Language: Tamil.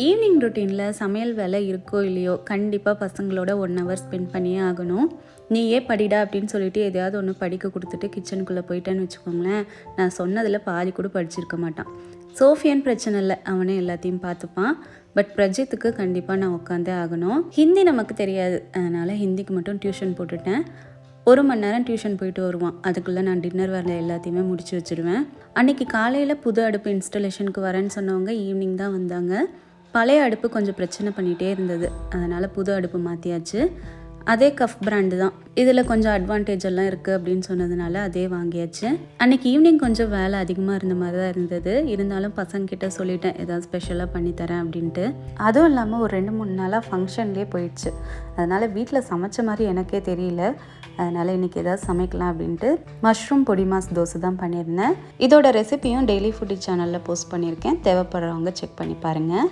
ஈவினிங் ரொட்டீனில் சமையல் வேலை இருக்கோ இல்லையோ கண்டிப்பாக பசங்களோட 1 ஹவர் ஸ்பெண்ட் பண்ணியே ஆகணும். நீயே படிடா அப்படின்னு சொல்லிட்டு எதையாவது ஒன்று படிக்க கொடுத்துட்டு கிச்சனுக்குள்ளே போயிட்டேன்னு வச்சுக்கோங்களேன், நான் சொன்னதில் பாதி கூட படிச்சிருக்க மாட்டான். சோஃபியான்னு பிரச்சனை இல்லை, அவனே எல்லாத்தையும் பார்த்துப்பான். பட் பிரஜித்துக்கு கண்டிப்பாக நான் உட்காந்தே ஆகணும். ஹிந்தி நமக்கு தெரியாது, அதனால் ஹிந்திக்கு மட்டும் டியூஷன் போட்டுட்டேன். 1 மணி நேரம் டியூஷன் போயிட்டு வருவான். அதுக்குள்ளே நான் டின்னர் வேலை எல்லாத்தையுமே முடிச்சு வச்சுருவேன். அன்றைக்கி காலையில் புது அடுப்பு இன்ஸ்டலேஷனுக்கு வரேன்னு சொன்னவங்க ஈவினிங் தான் வந்தாங்க. பழைய அடுப்பு கொஞ்சம் பிரச்சனை பண்ணிகிட்டே இருந்தது, அதனால் புது அடுப்பு மாற்றியாச்சு. அதே கஃப் பிராண்டு தான், இதில் கொஞ்சம் அட்வான்டேஜ் எல்லாம் இருக்குது அப்படின்னு சொன்னதுனால அதே வாங்கியாச்சு. அன்றைக்கி ஈவினிங் கொஞ்சம் வேலை அதிகமாக இருந்த மாதிரி தான் இருந்தது. இருந்தாலும் பசங்கிட்ட சொல்லிட்டேன் ஏதாவது ஸ்பெஷலாக பண்ணித்தரேன் அப்படின்ட்டு. அதுவும் இல்லாமல் ஒரு 2-3 நாளாக ஃபங்க்ஷன்லேயே போயிடுச்சு. அதனால் வீட்டில் சமைச்ச மாதிரி எனக்கே தெரியல. அதனால் இன்றைக்கி ஏதாவது சமைக்கலாம் அப்படின்ட்டு மஷ்ரூம் பொடி மாஸ் தோசை தான் பண்ணியிருந்தேன். இதோட ரெசிபியும் டெய்லி ஃபுட்டி சேனலில் போஸ்ட் பண்ணியிருக்கேன், தேவைப்படுறவங்க செக் பண்ணி பாருங்கள்.